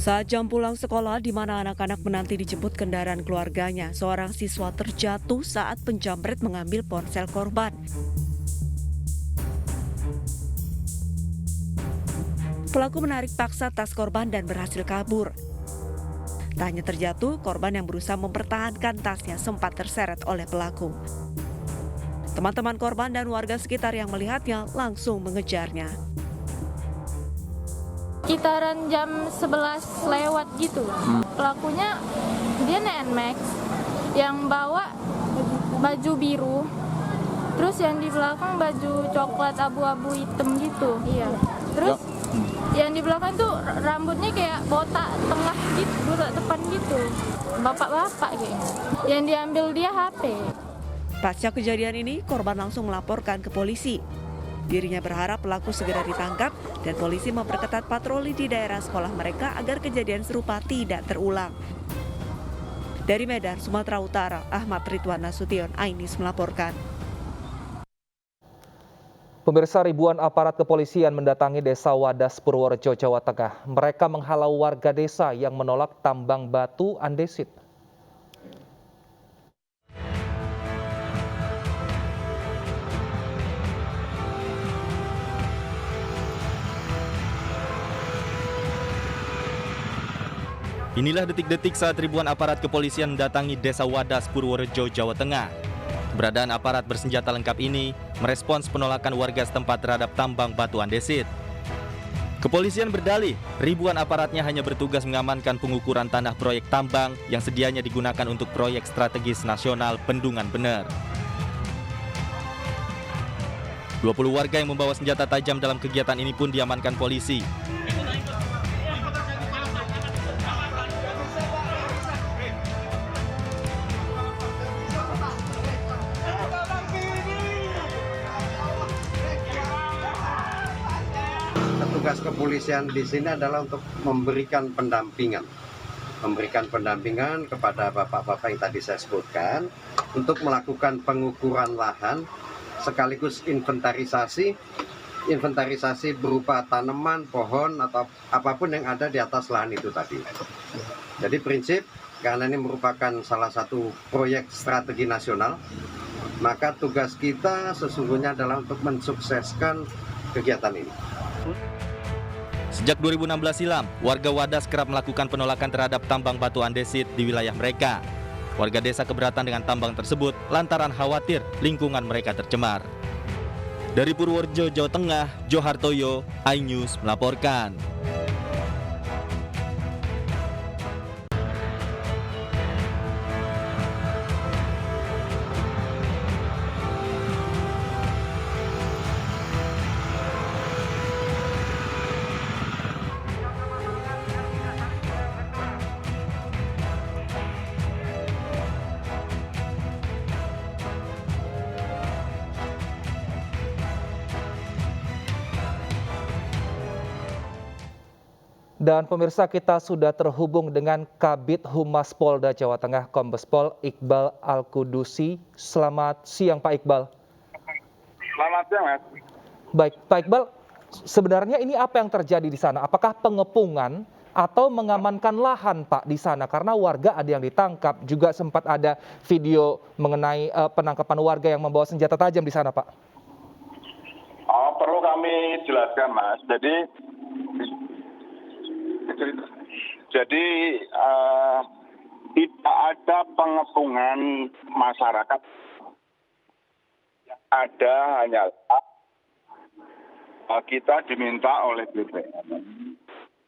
Saat jam pulang sekolah di mana anak-anak menanti dijemput kendaraan keluarganya, seorang siswa terjatuh saat penjamret mengambil ponsel korban. Pelaku menarik paksa tas korban dan berhasil kabur. Tak hanya terjatuh, korban yang berusaha mempertahankan tasnya sempat terseret oleh pelaku. Teman-teman korban dan warga sekitar yang melihatnya langsung mengejarnya. Sekitaran jam 11 lewat gitu. Pelakunya dia NMAX yang bawa baju biru. Terus yang di belakang baju coklat abu-abu hitam gitu. Iya. Terus yang di belakang tuh rambutnya kayak botak tengah gitu, botak depan gitu. Bapak-bapak kayaknya. Yang diambil dia HP. Pasca kejadian ini, korban langsung melaporkan ke polisi. Dirinya berharap pelaku segera ditangkap dan polisi memperketat patroli di daerah sekolah mereka agar kejadian serupa tidak terulang. Dari Medan, Sumatera Utara, Ahmad Ridwan Nasution, Ainis melaporkan. Pemirsa, ribuan aparat kepolisian mendatangi Desa Wadas, Purworejo, Jawa Tengah. Mereka menghalau warga desa yang menolak tambang batu andesit. Inilah detik-detik saat ribuan aparat kepolisian mendatangi Desa Wadas, Purworejo, Jawa Tengah. Keberadaan aparat bersenjata lengkap ini merespons penolakan warga setempat terhadap tambang batu andesit. Kepolisian berdalih, ribuan aparatnya hanya bertugas mengamankan pengukuran tanah proyek tambang yang sedianya digunakan untuk proyek strategis nasional Bendungan Bener. 20 warga yang membawa senjata tajam dalam kegiatan ini pun diamankan polisi. Tugas kepolisian di sini adalah untuk memberikan pendampingan kepada bapak-bapak yang tadi saya sebutkan untuk melakukan pengukuran lahan sekaligus inventarisasi berupa tanaman, pohon atau apapun yang ada di atas lahan itu tadi. Jadi prinsip karena ini merupakan salah satu proyek strategi nasional, maka tugas kita sesungguhnya adalah untuk mensukseskan kegiatan ini. Sejak 2016 silam, warga Wadas kerap melakukan penolakan terhadap tambang batu andesit di wilayah mereka. Warga desa keberatan dengan tambang tersebut lantaran khawatir lingkungan mereka tercemar. Dari Purworejo, Jawa Tengah, Johartoyo, iNews melaporkan. Dan pemirsa, kita sudah terhubung dengan Kabid Humas Polda Jawa Tengah, Kombes Pol Iqbal Al-Kudusi. Selamat siang Pak Iqbal. Selamat siang, Mas. Baik, Pak Iqbal, sebenarnya ini apa yang terjadi di sana? Apakah pengepungan atau mengamankan lahan Pak di sana? Karena warga ada yang ditangkap, juga sempat ada video mengenai penangkapan warga yang membawa senjata tajam di sana Pak. Oh, perlu kami jelaskan, Mas. Jadi tidak ada pengepungan masyarakat. Ada hanyalah kita diminta oleh BPN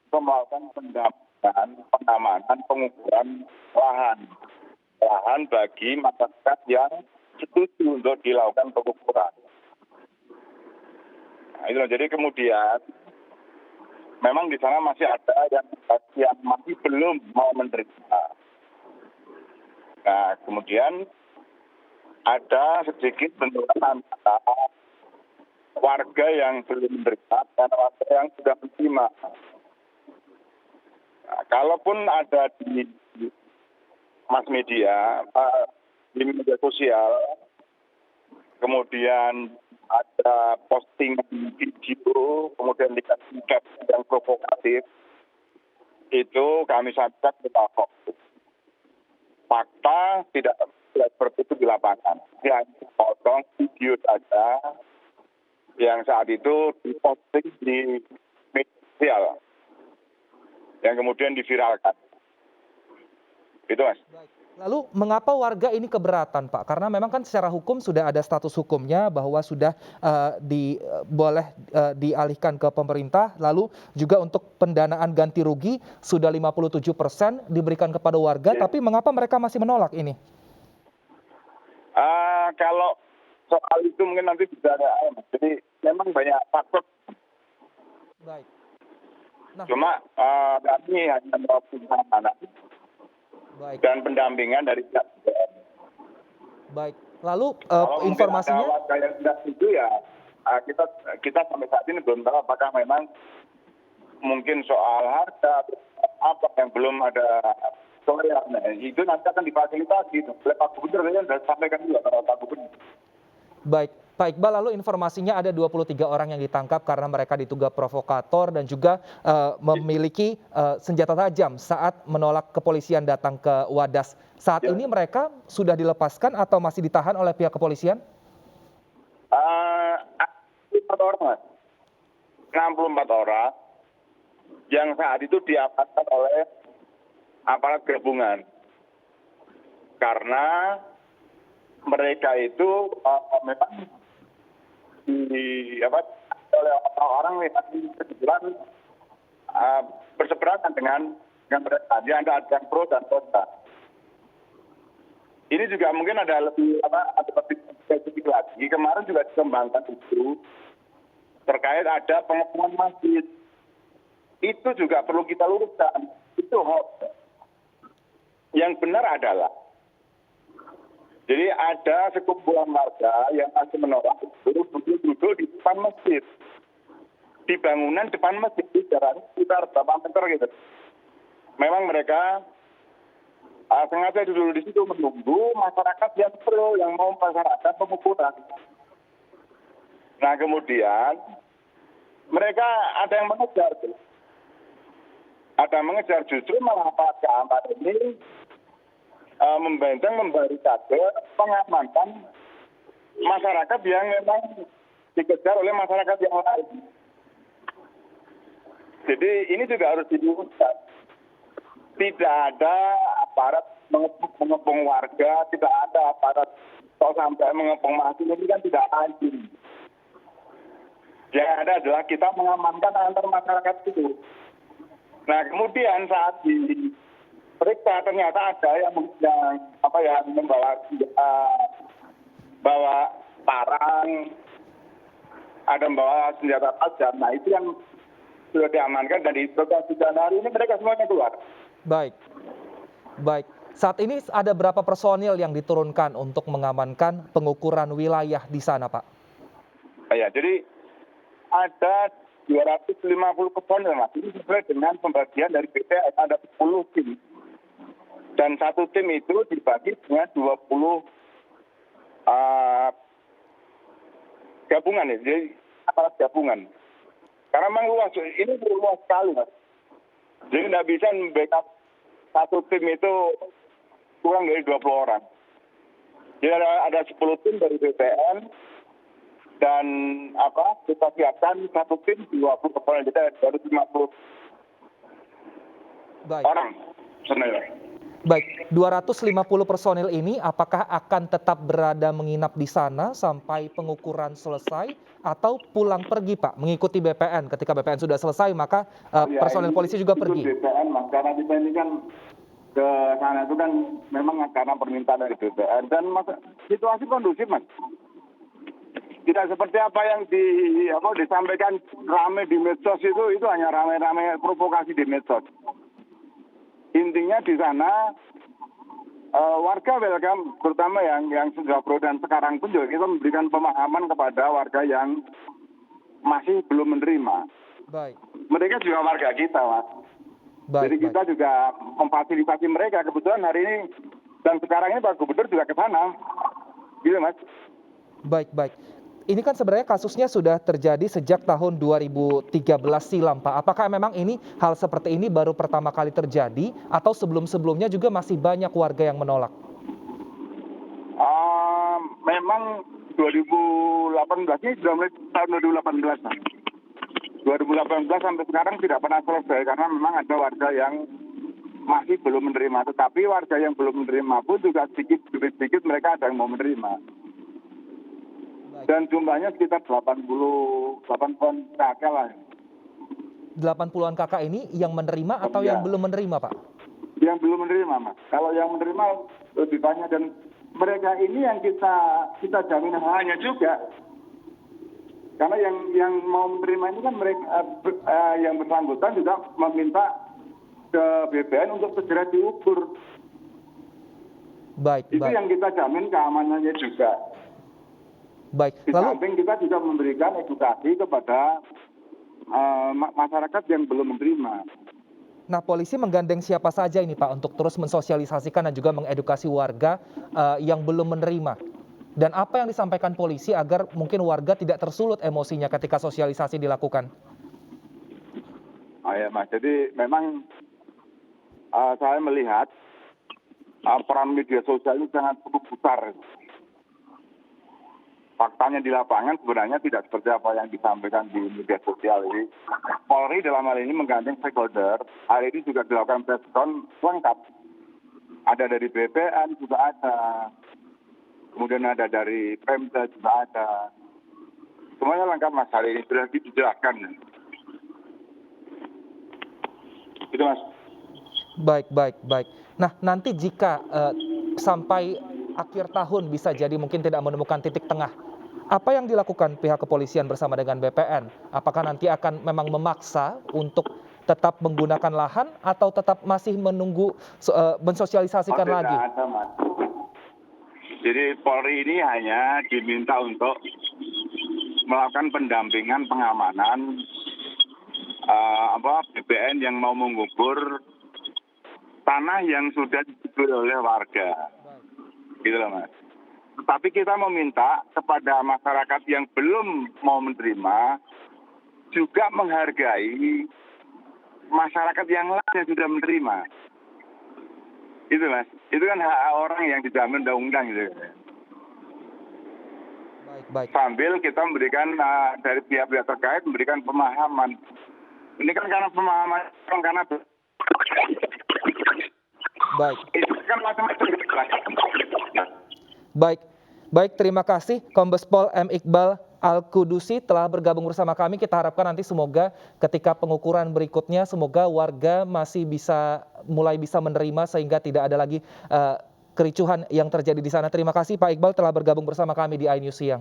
untuk melakukan pendampingan, pengamanan, pengukuran lahan bagi masyarakat yang setuju untuk dilakukan pengukuran. Nah, itu jadi kemudian memang di sana masih ada yang masih belum mau menerima. Nah, kemudian ada sedikit benturan antara warga yang belum menerima dan warga yang sudah menerima. Nah, kalaupun ada di mass media, di media sosial, kemudian ada postingan video, kemudian dikasih caption yang provokatif, itu kami sampaikan ke Kapolres. Fakta tidak seperti itu di lapangan. Yang potong video saja yang saat itu diposting di media sosial, yang kemudian diviralkan. Itu Mas. Baik. Lalu mengapa warga ini keberatan, Pak? Karena memang kan secara hukum sudah ada status hukumnya bahwa sudah boleh dialihkan ke pemerintah. Lalu juga untuk pendanaan ganti rugi sudah 57% diberikan kepada warga. Tapi mengapa mereka masih menolak ini? Kalau soal itu mungkin nanti bisa ada. Jadi memang banyak faktor. Baik. Nah, Cuma kami hanya melakukan anak. baik. Dan pendampingan dari pihak BPN. Baik. Lalu Kalau informasinya? mungkin ada warga yang tidak setuju ya kita sampai saat ini belum tahu apakah memang mungkin soal harga apa yang belum ada soalnya. Nah, itu nanti akan difasilitasi oleh Pak Gubernur, sudah sampaikan juga kepada Pak Gubernur. Baik, Pak Iqbal, lalu informasinya ada 23 orang yang ditangkap karena mereka diduga provokator dan juga memiliki senjata tajam saat menolak kepolisian datang ke Wadas. Saat ini mereka sudah dilepaskan atau masih ditahan oleh pihak kepolisian? 64 orang, Mas. 64 orang yang saat itu diamankan oleh aparat gabungan. Karena mereka itu memang oleh orang-orang yang kebetulan berseberangan dengan mereka. Dia ada yang pro dan kontra. Ini juga mungkin ada lebih spesifik lagi. Kemarin juga dikembangkan itu terkait ada pengepungan masjid. Itu juga perlu kita luruskan. Itu hoax. Yang benar adalah jadi ada sekumpulan warga yang masih menolak duduk di depan masjid. Di bangunan depan masjid, jaraknya sekitar berapa meter gitu. Memang mereka sengaja duduk di situ menunggu masyarakat yang pro, yang mau melaksanakan pengukuran. Nah kemudian mereka ada yang mengejar. Ada yang mengejar, justru malah aparat keamanan ini membenteng, membarikade, mengamankan masyarakat yang memang dikejar oleh masyarakat yang lain. Jadi ini juga harus diluruskan. Tidak ada aparat mengepung warga, tidak ada aparat sampai mengepung masjid, ini kan tidak adil. Yang ada adalah kita mengamankan antar masyarakat itu. Nah kemudian saat diperiksa ternyata ada yang membawa bawa parang, ada membawa senjata tajam. Nah itu yang sudah diamankan dan diproses hari ini mereka semuanya keluar. Baik, baik. Saat ini ada berapa personil yang diturunkan untuk mengamankan pengukuran wilayah di sana, Pak? Ya, jadi ada 250 personil, Mas. Ini sesuai dengan pembagian dari BPN, ada 10 tim. Dan satu tim itu dibagi dengan 20 gabungan ya, jadi aparat gabungan. Karena memang luas, ini luas sekali, Mas. Jadi tidak bisa membackup satu tim itu kurang dari 20 orang. Jadi ada 10 tim dari BPN dan kita siapkan satu tim 20 personel, kita baru 50 orang sebenarnya. Baik, 250 personil ini apakah akan tetap berada menginap di sana sampai pengukuran selesai atau pulang pergi, Pak, mengikuti BPN? Ketika BPN sudah selesai, maka personil polisi juga pergi. BPN, Mas, karena kita ini kan ke sana itu kan memang karena permintaan dari BPN dan situasi kondusif, Mas. Tidak seperti apa yang disampaikan rame di medsos itu hanya rame-rame provokasi di medsos. Intinya di sana warga welcome, terutama yang sudah pro dan sekarang pun juga kita memberikan pemahaman kepada warga yang masih belum menerima. Baik. Mereka juga warga kita, Mas. Jadi kita juga memfasilitasi mereka. Kebetulan hari ini dan sekarang ini Pak Gubernur juga ke sana. Gitu, Mas. Baik. ini kan sebenarnya kasusnya sudah terjadi sejak tahun 2013 silam, Pak. Apakah memang ini hal seperti ini baru pertama kali terjadi atau sebelum-sebelumnya juga masih banyak warga yang menolak? Memang 2018 ini sudah mulai tahun 2018. 2018 sampai sekarang tidak pernah selesai karena memang ada warga yang masih belum menerima. Tetapi warga yang belum menerima pun juga sedikit mereka ada yang mau menerima. Dan jumlahnya sekitar 88 kakak lah. 80-an kakak ini yang menerima atau yang belum menerima, Pak? Yang belum menerima, Mas. Kalau yang menerima lebih banyak, dan mereka ini yang kita jamin haknya juga. Karena yang mau menerima ini kan mereka yang bersangkutan juga meminta ke BPN untuk segera diukur. Itu yang kita jamin keamanannya juga. Baik. Di samping kita juga memberikan edukasi kepada masyarakat yang belum menerima. Nah, polisi menggandeng siapa saja ini, Pak, untuk terus mensosialisasikan dan juga mengedukasi warga yang belum menerima? Dan apa yang disampaikan polisi agar mungkin warga tidak tersulut emosinya ketika sosialisasi dilakukan? Ya, Mas. Jadi memang saya melihat peran media sosial ini sangat cukup besar. Faktanya di lapangan sebenarnya tidak seperti apa yang disampaikan di media sosial ini. Polri dalam hal ini menggandeng stakeholder. Hari ini juga dilakukan press con lengkap. Ada dari BPN juga ada. Kemudian ada dari Pemda juga ada. Semuanya lengkap, Mas. Hari ini sudah dijelaskan. Itu, Mas. Baik. Nah, nanti jika sampai akhir tahun bisa jadi mungkin tidak menemukan titik tengah, apa yang dilakukan pihak kepolisian bersama dengan BPN? Apakah nanti akan memang memaksa untuk tetap menggunakan lahan atau tetap masih menunggu mensosialisasikan lagi? Tidak ada, Mas. Jadi Polri ini hanya diminta untuk melakukan pendampingan pengamanan BPN yang mau mengukur tanah yang sudah dibeli oleh warga. Gitu loh, Mas. Tapi kita meminta kepada masyarakat yang belum mau menerima juga menghargai masyarakat yang lain yang sudah menerima. Itu, Mas. Itu kan hak orang yang dijamin undang-undang gitu. Baik. Sambil kita memberikan dari pihak-pihak terkait memberikan pemahaman. Ini kan karena pemahaman karena baik. Itu kan macam-macam. Baik, terima kasih Kombes Pol M. Iqbal Al-Kudusi telah bergabung bersama kami. Kita harapkan nanti semoga ketika pengukuran berikutnya semoga warga masih mulai bisa menerima sehingga tidak ada lagi kericuhan yang terjadi di sana. Terima kasih Pak Iqbal telah bergabung bersama kami di iNews Siang.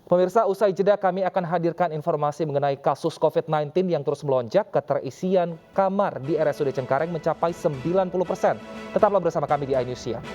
Pemirsa, usai jeda kami akan hadirkan informasi mengenai kasus COVID-19 yang terus melonjak. Keterisian kamar di RSUD Cengkareng mencapai 90%. Tetaplah bersama kami di iNews Siang.